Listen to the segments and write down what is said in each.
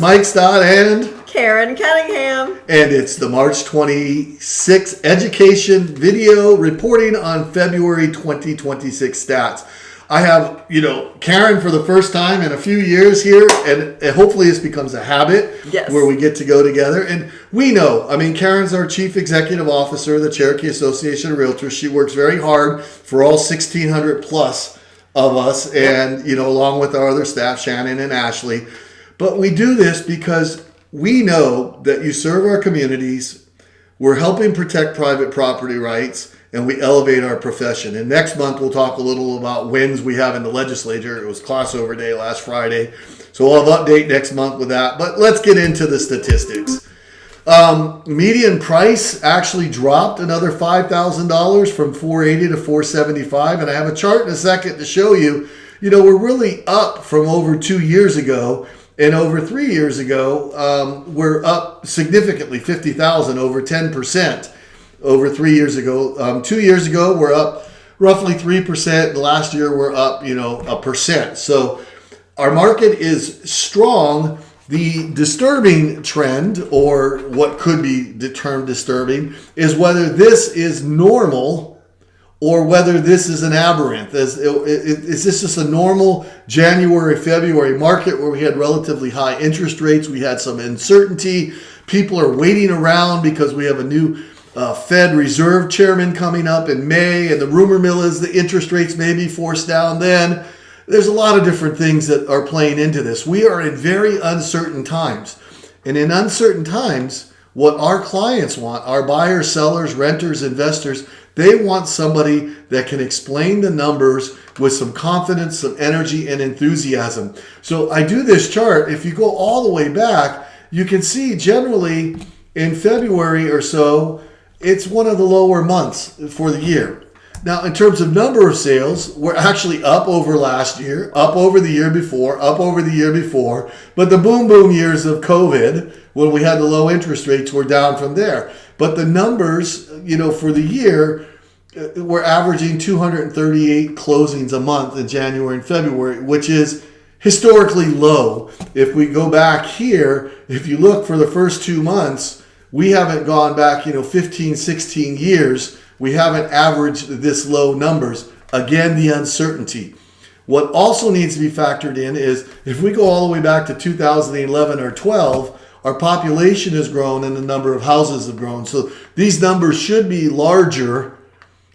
Mike Stott and Karen Cunningham. And it's the March 26th education video reporting on February 2026 stats. I have, Karen for the first time in a few years here, and hopefully this becomes a habit where we get to go together. And we know, Karen's our Chief Executive Officer of the Cherokee Association of Realtors. She works very hard for all 1,600 plus of us, and, along with our other staff, Shannon and Ashley. But we do this because we know that you serve our communities, we're helping protect private property rights, and we elevate our profession. And next month, we'll talk a little about wins we have in the legislature. It was crossover day last Friday. So we'll have an update next month with that. But let's get into the statistics. Median price actually dropped another $5,000 from $480 to $475. And I have a chart in a second to show you, we're really up from over 2 years ago. And over 3 years ago, we're up significantly, 50,000, over 10%. Over 3 years ago. 2 years ago, we're up roughly 3%. Last year, we're up, 1%. So our market is strong. The disturbing trend, or what could be termed disturbing, is whether this is normal or whether this is an aberrant. Is this just a normal January, February market where we had relatively high interest rates? We had some uncertainty. People are waiting around because we have a new Fed Reserve chairman coming up in May, and the rumor mill is the interest rates may be forced down then. There's a lot of different things that are playing into this. We are in very uncertain times. And in uncertain times, what our clients want, our buyers, sellers, renters, investors, they want somebody that can explain the numbers with some confidence, some energy, and enthusiasm. So I do this chart. If you go all the way back, you can see generally in February or so, it's one of the lower months for the year. Now, in terms of number of sales, we're actually up over last year, up over the year before, up over the year before. But the boom years of COVID, when we had the low interest rates, were down from there. But the numbers, for the year, we're averaging 238 closings a month in January and February, which is historically low. If we go back here, if you look for the first 2 months, we haven't gone back, 15, 16 years. We haven't averaged this low numbers. Again, the uncertainty. What also needs to be factored in is if we go all the way back to 2011 or 12, our population has grown and the number of houses have grown. So these numbers should be larger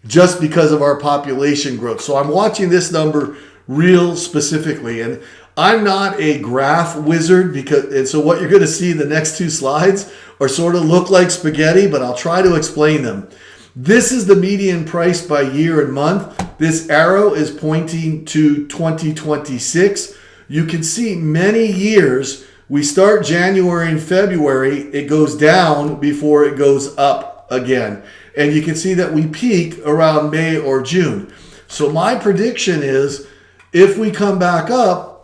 just because of our population growth. So I'm watching this number real specifically. And I'm not a graph wizard, and so what you're going to see in the next two slides are sort of look like spaghetti, but I'll try to explain them. This is the median price by year and month. This arrow is pointing to 2026. You can see many years, we start January and February, it goes down before it goes up again. And you can see that we peak around May or June. So my prediction is if we come back up,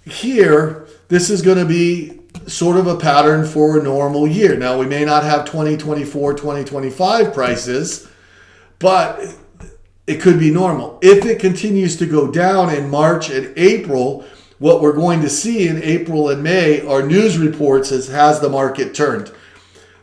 here, this is going to be sort of a pattern for a normal year. Now, we may not have 2024, 2025 prices, but it could be normal. If it continues to go down in March and April, what we're going to see in April and May are news reports has the market turned.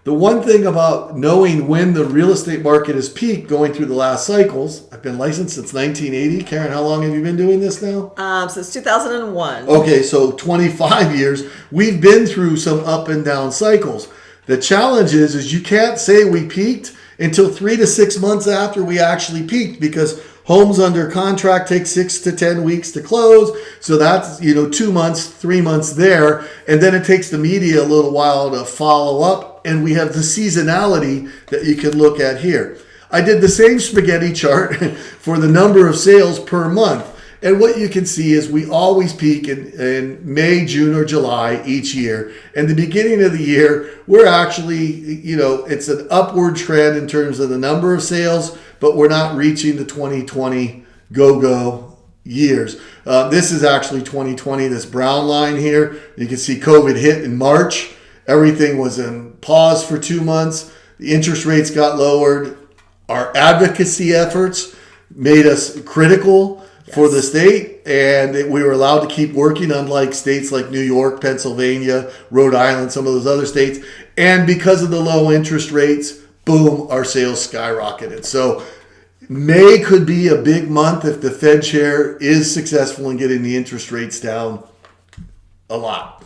The one thing about knowing when the real estate market has peaked going through the last cycles, I've been licensed since 1980. Karen, how long have you been doing this now? Since 2001. Okay, so 25 years. We've been through some up and down cycles. The challenge is you can't say we peaked until 3 to 6 months after we actually peaked, because homes under contract take 6 to 10 weeks to close. So that's, 2 months, 3 months there. And then it takes the media a little while to follow up. And we have the seasonality that you can look at here. I did the same spaghetti chart for the number of sales per month. And what you can see is we always peak in May, June, or July each year. And the beginning of the year, we're actually, it's an upward trend in terms of the number of sales, but we're not reaching the 2020 go-go years. This is actually 2020, this brown line here. You can see COVID hit in March. Everything was in pause for 2 months. The interest rates got lowered. Our advocacy efforts made us critical for the state, and we were allowed to keep working, unlike states like New York, Pennsylvania, Rhode Island, some of those other states. And because of the low interest rates, boom, our sales skyrocketed. So May could be a big month if the Fed chair is successful in getting the interest rates down a lot.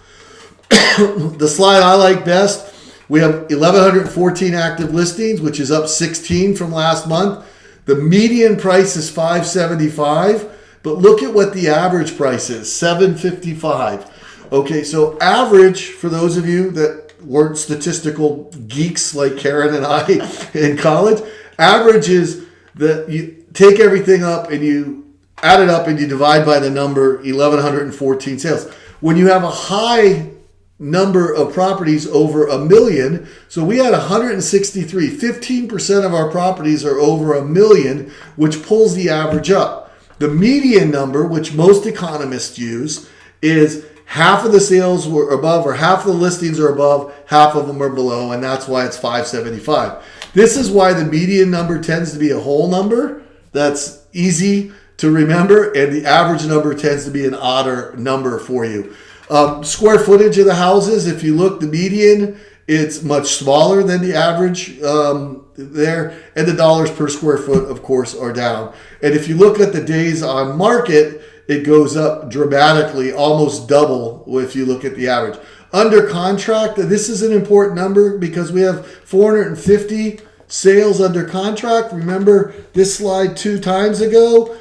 The slide I like best, we have 1,114 active listings, which is up 16 from last month. The median price is $575, but look at what the average price is, $755. Okay, so average, for those of you that weren't statistical geeks like Karen and I in college, average is that you take everything up and you add it up and you divide by the number 1,114 sales. When you have a high number of properties over $1 million, so we had 163. 15% of our properties are over $1 million, which pulls the average up. The median number, which most economists use, is half of the sales were above, or half of the listings are above, half of them are below, and that's why it's 575. This is why the median number tends to be a whole number that's easy to remember, and the average number tends to be an odder number for you. Square footage of the houses, if you look, the median, it's much smaller than the average there, and the dollars per square foot, of course, are down. And if you look at the days on market, it goes up dramatically, almost double if you look at the average. Under contract, this is an important number because we have 450 sales under contract. Remember this slide 2 times ago,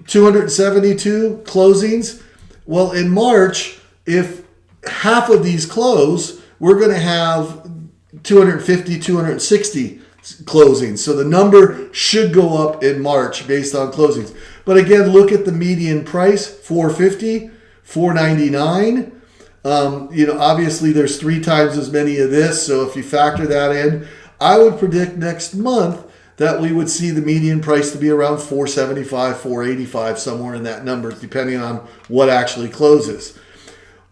272 closings. Well, in March, if half of these close, we're going to have 250, 260 closings. So the number should go up in March based on closings. But again, look at the median price, 450, 499. Obviously there's 3 times as many of this. So if you factor that in, I would predict next month that we would see the median price to be around 475, 485, somewhere in that number, depending on what actually closes.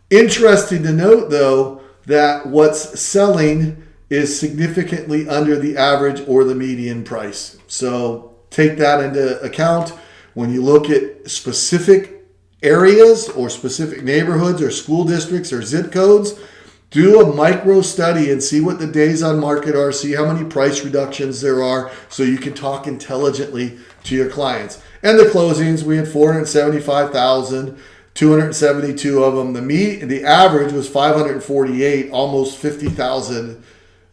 Interesting to note, though, that what's selling is significantly under the average or the median price. So take that into account when you look at specific areas or specific neighborhoods or school districts or zip codes. Do a micro study and see what the days on market are, see how many price reductions there are, so you can talk intelligently to your clients. And the closings, we had 475,000. 272 of them. The average was 548, almost $50,000,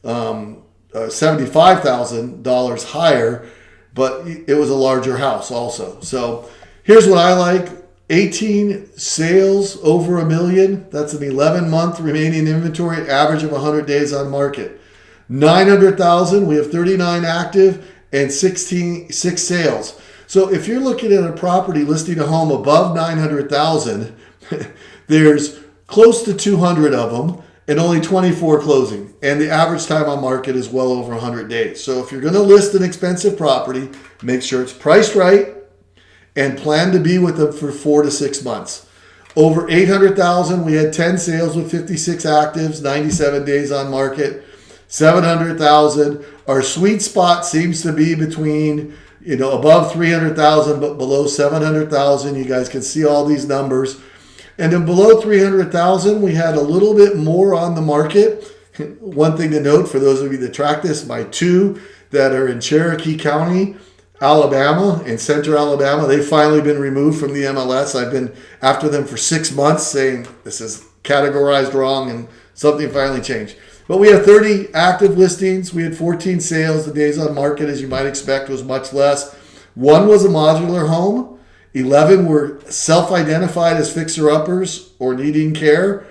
$75,000 higher, but it was a larger house also. So here's what I like. 18 sales over $1 million. That's an 11-month remaining inventory, average of 100 days on market. 900,000. We have 39 active and 6 sales. So if you're looking at a property listing a home above 900,000, there's close to 200 of them and only 24 closing. And the average time on market is well over 100 days. So if you're going to list an expensive property, make sure it's priced right and plan to be with them for 4 to 6 months. Over 800,000, we had 10 sales with 56 actives, 97 days on market. 700,000, our sweet spot seems to be between above 300,000, but below 700,000. You guys can see all these numbers. And then below 300,000, we had a little bit more on the market. One thing to note for those of you that track this, my 2 that are in Cherokee County, Alabama, and Central Alabama, they've finally been removed from the MLS. I've been after them for 6 months saying this is categorized wrong and something finally changed. But we have 30 active listings. We had 14 sales. The days on market, as you might expect, was much less. 1 was a modular home. 11 were self-identified as fixer-uppers or needing care.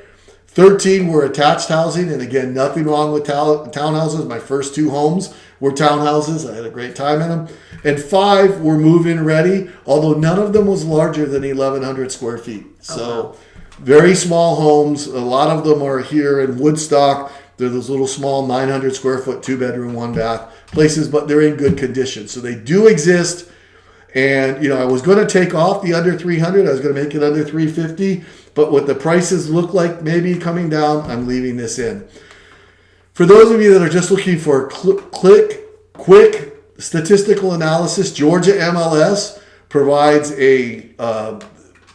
13 were attached housing. And again, nothing wrong with townhouses. My first 2 homes were townhouses. I had a great time in them. And 5 were move-in ready, although none of them was larger than 1,100 square feet. So very small homes. A lot of them are here in Woodstock. They're those little small 900 square foot, 2-bedroom, 1-bath places, but they're in good condition. So they do exist. And, I was going to take off the under 300. I was going to make it under 350. But what the prices look like maybe coming down, I'm leaving this in. For those of you that are just looking for quick statistical analysis, Georgia MLS provides a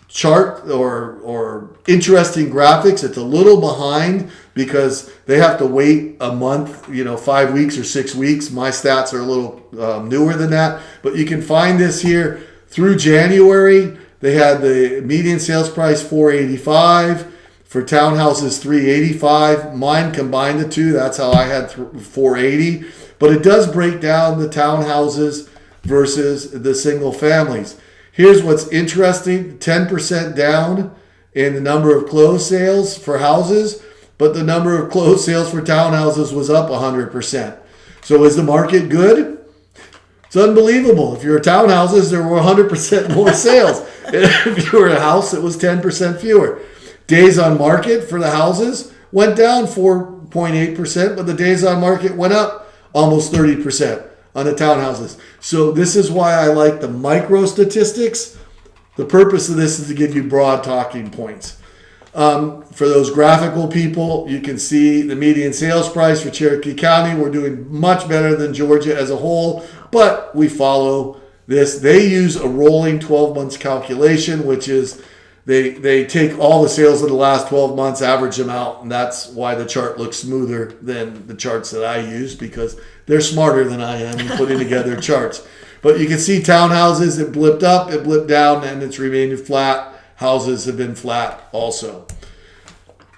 chart or interesting graphics. It's a little behind because they have to wait a month, 5 weeks or 6 weeks. My stats are a little newer than that, but you can find this here through January. They had the median sales price $485 for townhouses, $385. Mine combined the two. That's how I had $480. But it does break down the townhouses versus the single families. Here's what's interesting: 10% down in the number of closed sales for houses, but the number of closed sales for townhouses was up 100%. So is the market good? It's unbelievable. If you're townhouses, there were 100% more sales. If you were a house, it was 10% fewer. Days on market for the houses went down 4.8%, but the days on market went up almost 30% on the townhouses. So this is why I like the micro statistics. The purpose of this is to give you broad talking points. For those graphical people, you can see the median sales price for Cherokee County. We're doing much better than Georgia as a whole, but we follow this. They use a rolling 12 months calculation, which is they take all the sales of the last 12 months, average them out, and that's why the chart looks smoother than the charts that I use, because they're smarter than I am in putting together charts. But you can see townhouses, it blipped up, it blipped down, and it's remained flat. Houses have been flat also.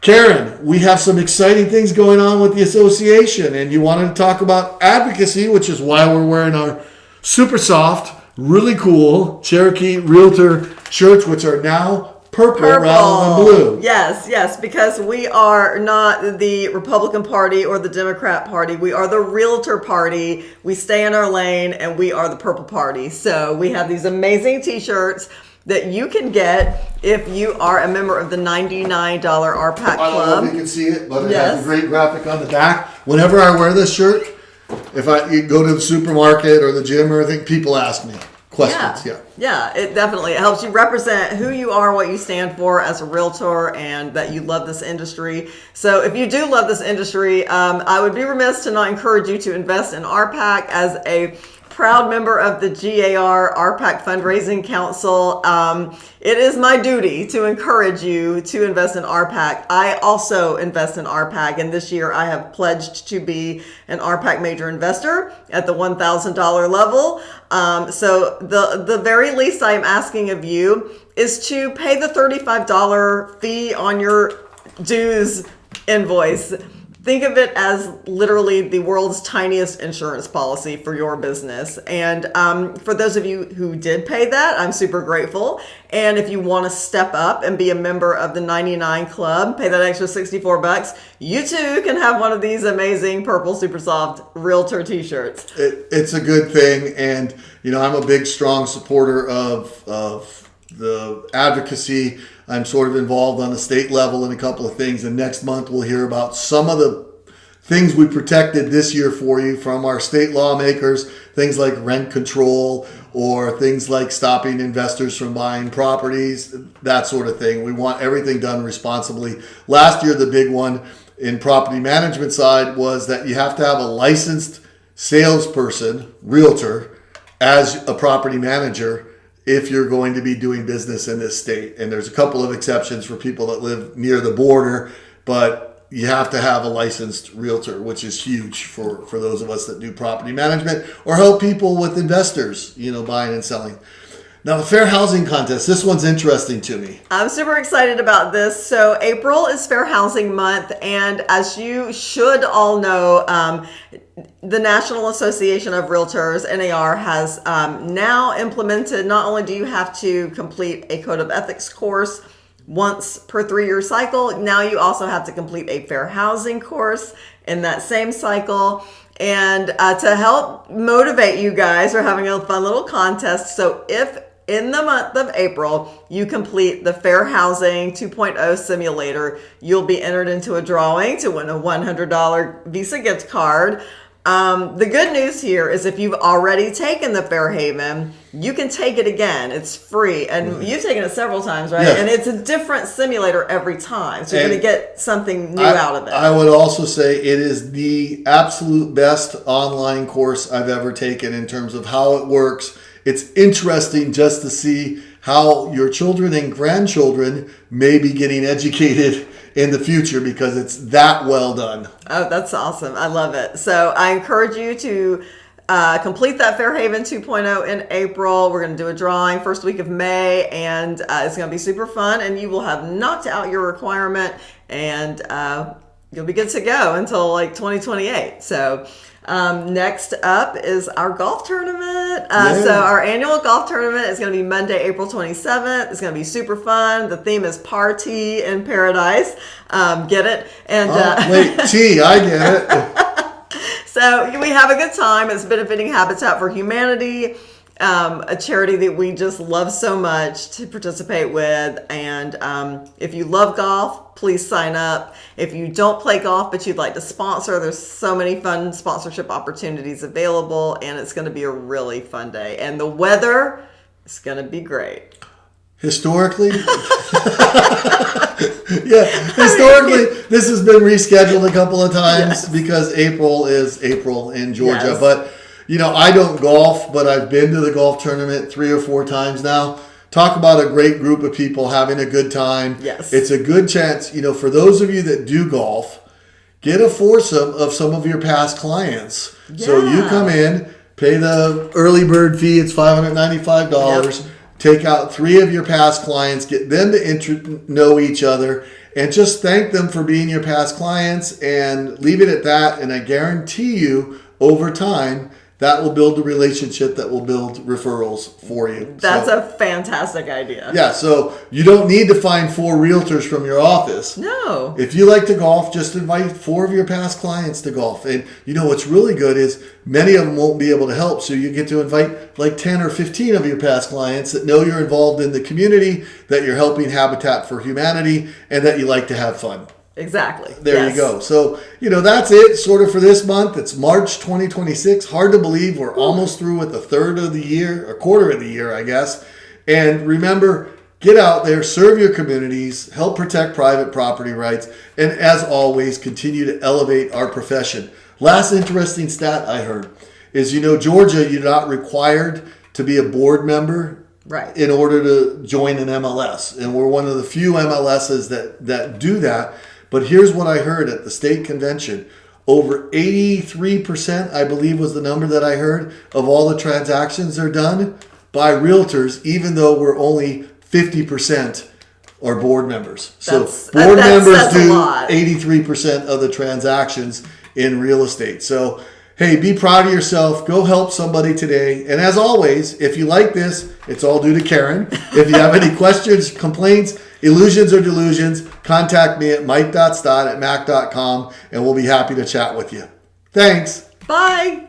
Karen, we have some exciting things going on with the association, and you wanted to talk about advocacy, which is why we're wearing our super soft, really cool Cherokee Realtor shirts, which are now purple rather than blue. Yes, because we are not the Republican Party or the Democrat Party. We are the Realtor Party. We stay in our lane, and we are the Purple Party. So we have these amazing t-shirts that you can get if you are a member of the $99 RPAC Club. I don't know if you can see it, but it has a great graphic on the back. Whenever I wear this shirt, if I go to the supermarket or the gym or anything, people ask me questions. Yeah, it definitely helps you represent who you are, what you stand for as a realtor, and that you love this industry. So if you do love this industry, I would be remiss to not encourage you to invest in RPAC as a proud member of the CAOR RPAC Fundraising Council. It is my duty to encourage you to invest in RPAC. I also invest in RPAC, and this year I have pledged to be an RPAC major investor at the $1,000 level. So the very least I'm asking of you is to pay the $35 fee on your dues invoice. Think of it as literally the world's tiniest insurance policy for your business. And for those of you who did pay that, I'm super grateful. And if you want to step up and be a member of the 99 Club, pay that extra $64, you too can have one of these amazing purple super soft realtor t-shirts. It's a good thing. And, I'm a big, strong supporter of the advocacy. I'm sort of involved on the state level in a couple of things, and next month we'll hear about some of the things we protected this year for you from our state lawmakers, things like rent control or things like stopping investors from buying properties, that sort of thing. We want everything done responsibly. Last year, the big one in property management side was that you have to have a licensed salesperson, realtor, as a property manager if you're going to be doing business in this state. And there's a couple of exceptions for people that live near the border, but you have to have a licensed realtor, which is huge for those of us that do property management or help people with investors, buying and selling. Now, the Fair Housing Contest, this one's interesting to me. I'm super excited about this. So April is Fair Housing Month, and as you should all know, the National Association of Realtors, NAR, has now implemented, not only do you have to complete a Code of Ethics course once per 3-year cycle, now you also have to complete a fair housing course in that same cycle. And to help motivate you guys, we're having a fun little contest. So if in the month of April you complete the Fair Housing 2.0 simulator, you'll be entered into a drawing to win a $100 Visa gift card. The good news here is if you've already taken the Fairhaven, you can take it again. It's free. And you've taken it several times, right? Yes. And it's a different simulator every time. So you're going to get something new out of it. I would also say it is the absolute best online course I've ever taken in terms of how it works. It's interesting just to see how your children and grandchildren may be getting educated in the future because it's that well done. Oh, that's awesome. I love it. So I encourage you to complete that Fairhaven 2.0 in April. We're going to do a drawing first week of May, and it's going to be super fun, and you will have knocked out your requirement, and you'll be good to go until like 2028. So next up is our golf tournament. So our annual golf tournament is going to be Monday, April 27th. It's going to be super fun. The theme is Party in Paradise. Get it? And wait, T, I get it. So we have a good time. It's benefiting Habitat for Humanity, a charity that we just love so much to participate with. And if you love golf, please sign up. If you don't play golf but you'd like to sponsor, there's so many fun sponsorship opportunities available, and it's going to be a really fun day. And the weather is going to be great. Historically, this has been rescheduled a couple of times because April is April in Georgia. Yes. But, I don't golf, but I've been to the golf tournament 3 or 4 times now. Talk about a great group of people having a good time. Yes. It's a good chance, for those of you that do golf, get a foursome of some of your past clients. Yeah. So you come in, pay the early bird fee, it's $595. Yep. Take out 3 of your past clients, get them to know each other, and just thank them for being your past clients and leave it at that. And I guarantee you, over time, that will build a relationship that will build referrals for you. That's a fantastic idea. Yeah, so you don't need to find 4 realtors from your office. No. If you like to golf, just invite 4 of your past clients to golf. And what's really good is many of them won't be able to help, so you get to invite like 10 or 15 of your past clients that know you're involved in the community, that you're helping Habitat for Humanity, and that you like to have fun. Exactly. There you go. So, that's it sort of for this month. It's March 2026. Hard to believe we're almost through with a third of the year, a quarter of the year, I guess. And remember, get out there, serve your communities, help protect private property rights, and as always, continue to elevate our profession. Last interesting stat I heard is, Georgia, you're not required to be a board member in order to join an MLS. And we're one of the few MLSs that do that. But here's what I heard at the state convention. Over 83%, I believe was the number that I heard, of all the transactions are done by realtors, even though we're only 50% are board members. So board members do 83% of the transactions in real estate. So, hey, be proud of yourself. Go help somebody today. And as always, if you like this, it's all due to Karen. If you have any questions, complaints, illusions or delusions, contact me at mike.stott@mac.com, and we'll be happy to chat with you. Thanks. Bye.